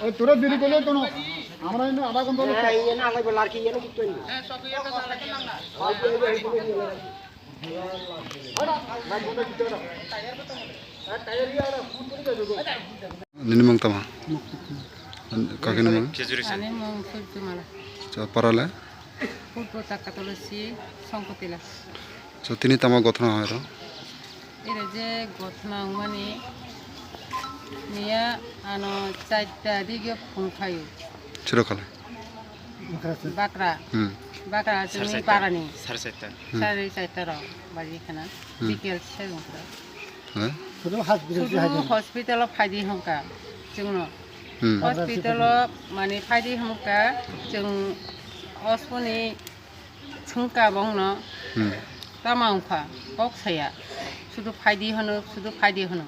ওই তোরা দেরি করলে তো আমরা এনে আধা ঘন্টা হলো না লাগবে লাড়কি এনে কিন্তু Nini mang tama, kaki nama, Ane mong fultu mala. parale, Fultu takatolosi songkotila. so tini tama gotna hoiro, Ira je gotna umani niya ano chaita dige phungkhayu. chiro kale, Bakra. Bakra jeni parani. Sare chaita ro bari khana. Bikel segungkra. শুধু hospital Sudu hospital phaidi hongka. Jungno. Hospital mani phaidi hongka jung osponi chungka bongno tama ongkha bok saya. Sudu phaidi hono.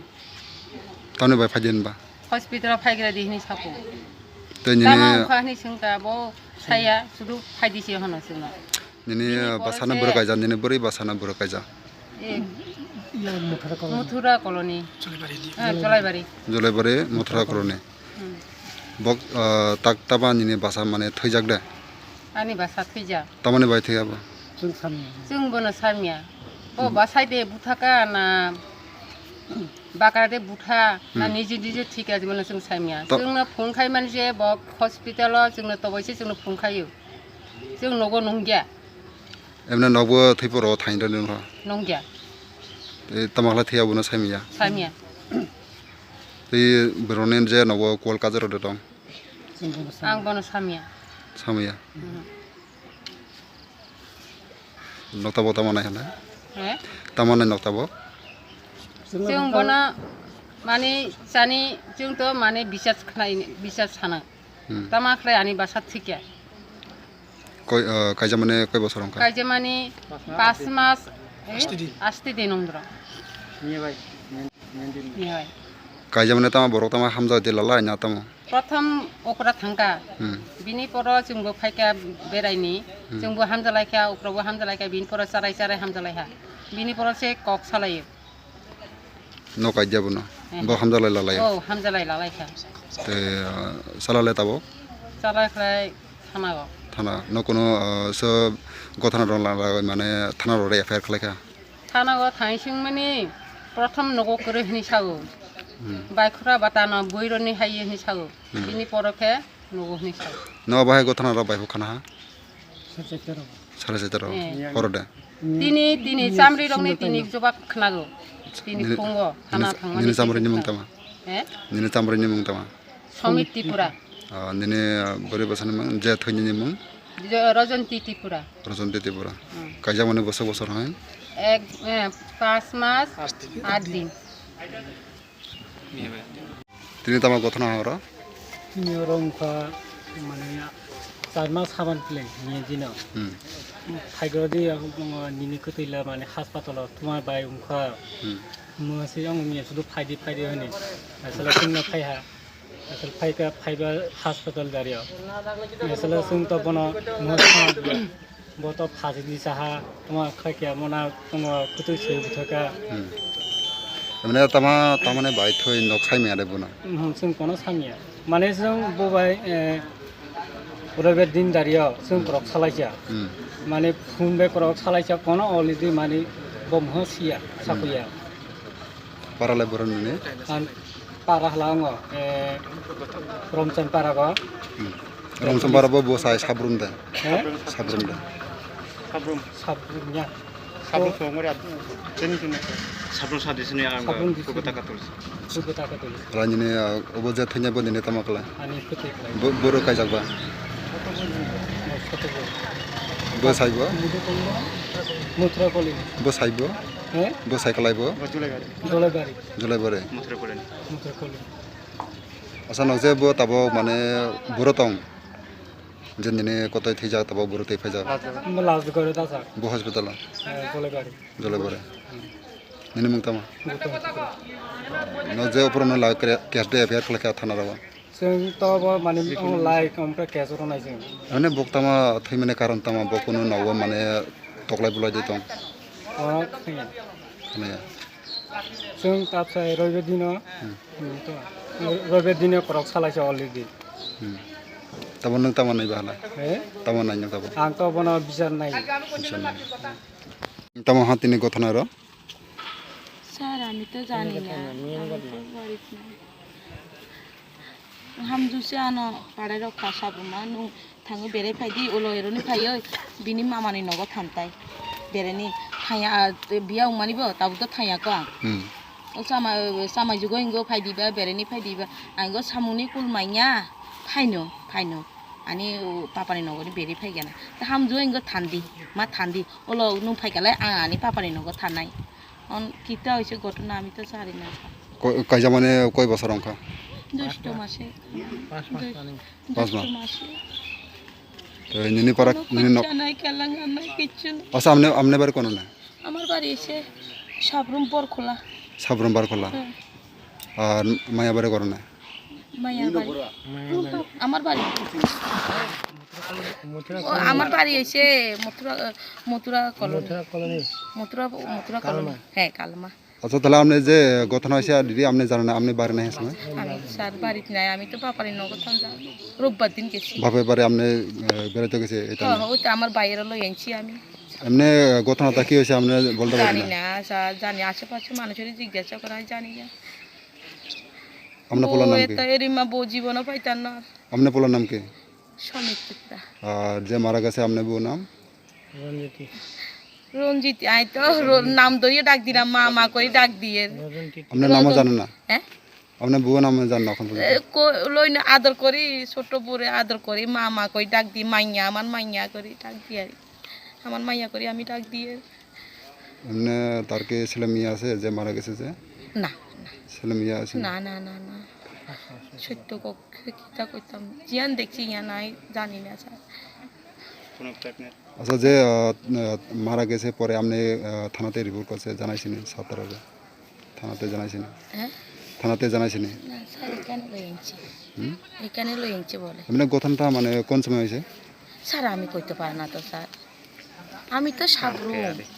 tani bai fajen ba, Hospital phaigra dihni sapu. te Tama nini, ongkha ni chungka bo saya sudu phaidi si hono jungno. nini basana buru kaja, nini beri basana buru kaja, Muthura colony. Cholai jolai beri muthra korone, bok tak taba nini basa mane thojak de, Ani basa thuija. tamane bai thiya ba, Jung bono samia. O basai de buthaka na bakara de butha na niji thik আছে bono jung samia. Jungna phungkhai man je bok hospital jungna tobaisi jungna phungkhayu. Jung nogo nonggia. emna nobo thiporo thainda nungha, Nonggia. tamakla thiya bono samia, Samia. te beronen je nobo kolkata ro dong, Ang bono samia. samia, nokta bo tamana hana, Eh? tamana nokta bo, Jung bono mani jani jung to mani bisas sana. Tama khlai ani basa thikya. koi kaja mane koi bosor ongka, Kaje mani 5 মাস Asti din ondra. নিয়ে ভাই Nihai. kaja mane tama borok tama hamza de lala nya tamo, Pratham okra thangka. Bini poro jungbo phaika beraini. Jungbo hamjalaikha okrabo hamjalaikha bini poro sarai hamjalaiha. Bini poro se kok salayo. no kaja bono, bo hamza lai lala ya, Oh hamjalai lalaikha. te salale tabo, Salai khlai thanago. thana no kono so gothana dong lala mane thana ro affair khleka, Thanago thaising mani pratham nogo kore hini sago. Baikura batana boironi hayi hini sago. Bini poro khe nogo hini sago. no bahai gothana ro bai khana ha, sare setero, horode, Tini samri rongni tini jobak khnago. Tini phungo thana thangmani. nini samre ni mung tama, Eh? nini samre ni mung tama, Somit Tripura. nini beri basana mung je thoni ni mung, Rajanti Tripura. rajonte tibura, kaja mane bosor bosor hai, 5 মাস 8 দিন। tini tama gothana hora, তিনি রংফা মানে 4 মাস সাবান plane নিয়ে দিন ফাইগরদি নিনি কতইলা মানে হাসপাতাল তোমার by উংখা মসি আং নিয়ে শুধু ফাইদি হনি আসলে তুমি ফাইহা আসলে ফাইবা হাসপাতাল দাঁড়িয়ে আসলে তুমি তো বন মসা বত ফাজি দি সাহা তোমার খাইয়া মনা তোমার কুতুই সই বুথকা mane tama tamane bai thoi nok sai me ade bono, जों कोनो सामिया माने जों बबाय ओरबे दिन दारिया जों करक सालायजा माने फुंबे करक सालायजा कोनो अलरेडी माने बमहसिया साकुया parale boron nini, आन पारा हलांग रमचन पारागा rom sambara bo bosai sabrum de, हे sabrum de, साबुnya 사블 소모리 전진 사블 사디스니 안 사블 디스니. 그거 다 갖다 सुबुता का तो ranjini obo je thonya bo nini tama kala, आनी कुते boro kajak ba, bo sai bo, मुत्रा Koli bo sai bo, हे bo sai kalai bo, 버줄래 가지 जोलेबारी julai bore, 무트레 거래 मुत्रा Koli asa nok je bo tabo mane boro tong, jenjini kotoi thijak tabo boro tei phajak, लाज करे दासा bo hospital जोलेबारी julai bore, nini mung tama, no je opor no la cash de affair khleka thana rawa, जों तो माने like ओमफ्राय केसर नाय जों ane bok tama thoi mane karon tama bo kono nawo mane toklai bulai de tong, khaya, जों तापसाय रबे दिन रबे दिन करक सालायसे already Tabo nang tamo nai bahala. Tamo nai nang tabo. आंथ' बनाव बिचार नाय Tamo hatini gotana ro. Sir আমি তো জানি না হামজুসে আনো পাড়ে রক্ষা সাবুমা নুং থাङो बेराय फायदि उलो एरनि फायो बिनि मामानि नगो थांताय बेरायनि थाया बिया उमानिबो ताबुतो थायाको आं सामा जुगो इंगो फायदिबा बेरायनि फायदिबा आंगो सामुनि कुलमाइया फाइनो ani papani nogoni beri faigana ta hamjo ingo thandi ma thandi olo nu faigala ani papani nogo thanai on kita hoise ঘটনা আমি তো জানি না Kaija mane koi bosor ongka. দুষ্ট মাসে 5 মাস মাসে তো nini parak nini nok নাই কেলাঙ্গা নাই কিছু না asa amne bar kono na আমার বাড়ি এসে সাবরুম পর খোলা sabron bar kola ar maya bare korona মায়া বাড়ি আমার বাড়ি আমার বাড়ি এসে মথুরা কলোনি হ্যাঁ কালমা acha tala amne je gotana hoise didi amne জানা না amne bare na hesme আমি স্যার বাড়িতে নাই আমি তো পাপারি নগর থাকা রোববার দিন গেছি bape bare amne berete gese eta ওইটা আমার বাইরে লই আনছি আমি amne gotana ta ki hoise amne bolte জানি parin না স্যার জানি আশেপাশে মানুষের জিজ্ঞাসা করা হয় জানি না amne polar nam এটা ki এরিমা বউ জীবনও পাইতাম না amne polar nam ki সমিতিটা আর যে মারা গেছে amne বউ নাম রঞ্জিত আই তো নাম ধরিয়ে ডাক দিলাম মা করে ডাক দিয়ে amne নাম জানেন না হ্যাঁ amne বউ নাম জানেন না এখন লই না আদর করি ছোট বুড়ে আদর করি মা করে ডাক দিই মাইয়া আমার মাইয়া করে ডাক দিয়ে আমার মাইয়া করে আমি ডাক দিয়ে amne তার কি ছেলে মেয়ে আছে যে মারা গেছে যে না ছেলে মেয়ে আছে না সত্য কিতা কইতাম জিয়ান দেখছি ইয়া নাই জানি না স্যার কোনো প্রেগনেন্ট আচ্ছা যে মারা গেছে পরে আপনি থানাতে রিপোর্ট করছে জানাইছিনি সাতারে থানাতে জানাইছিনি হ্যাঁ থানাতে জানাইছিনি না স্যার এখানে লই আনছি বলে এমনি গঠনটা মানে কোন সময় হয়েছে স্যার আমি কইতে পারি না তো স্যার আমি তো সাবরুম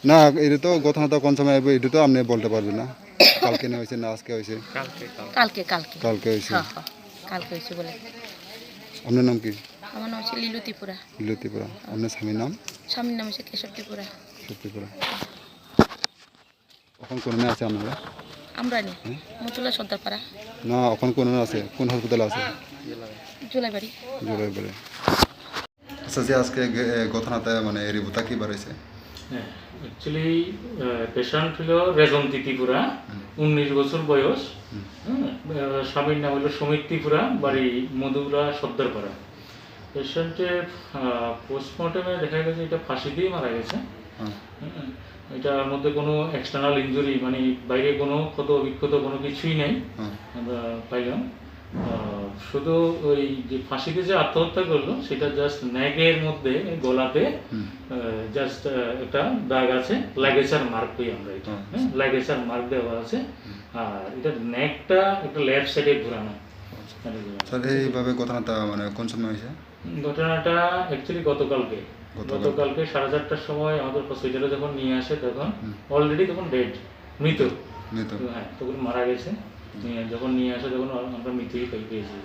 না এটা তো গঠনটা কোন সময় হবে এটা তো আপনি বলতে পারবেন না কালকে না হয়েছে না আজকে হয়েছে কালকে কালকে হয়েছে হ্যাঁ কালকে হয়েছে বলে আপনার নাম কি আমার নাম হচ্ছে লিলু ত্রিপুরা লতিপুরা আপনার স্বামীর নাম স্বামীর নাম হচ্ছে কেশব ত্রিপুরা সত্যিপুরা এখন কোন মেয়ে আছে আপনারা আমরা নি মতুলা সর্দারপাড়া না এখন কোন আছে কোন হাসপাতালে আছে জুলাইবাড়ি জোরে আচ্ছা যে আজকে গঠনাতে মানে রিপোর্টটা কি বাড়াইছে হ্যাঁ অ্যাকচুয়ালি পেশেন্ট হলো রেজন ত্রিপুরা 19 বছর বয়স স্বামীর নাম হলো সমিত ত্রিপুরা বাড়ি মধুরা সর্দারপাড়া পেশেন্টের পোস্টমর্টমে দেখা গেছে এটা ফাঁসি দিয়ে মারা গেছে এটার মধ্যে কোনো এক্সটার্নাল ইনজুরি মানে বাইরে কোনো ক্ষত বিক্ষত কোনো কিছুই নেই আমরা পাইলাম শুধু ওই যে ফাঁসিতে যে আত্মহত্যা করলো সেটা জাস্ট নেকের মধ্যে গলাতে জাস্ট একটা দাগ আছে লাইগেচার মার্ক করি আমরা এটা লাইগেচার মার্ক দেওয়া আছে আর এটা নেকটা একটা লেফট সাইডে ঘোরানো স্যার এইভাবে ঘটনাটা মানে কোন সময় হয়েছে ঘটনাটা অ্যাকচুয়ালি গতকালকে 4:30টার সময় আমাদের হসপিটালে যখন নিয়ে আসে তখন অলরেডি তখন ডেড মৃত হ্যাঁ তখন মারা গেছে যখন নিয়ে আসে তখন আমরা মৃতই পেয়েছি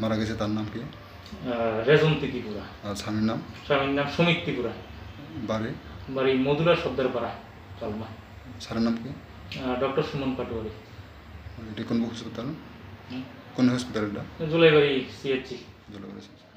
মারা গেছে তার নাম কি রেজন ত্রিপুরা আর স্বামীর নাম সমিত ত্রিপুরা বাড়ি মধুরা সর্দারপাড়া কালমা স্যারের নাম কি ডক্টর সুমন পাটোয়ারি এটি কোন হসপিটাল কোন হসপিটাল এটা জুলাইবাড়ি সিএইচসি জলবায়ু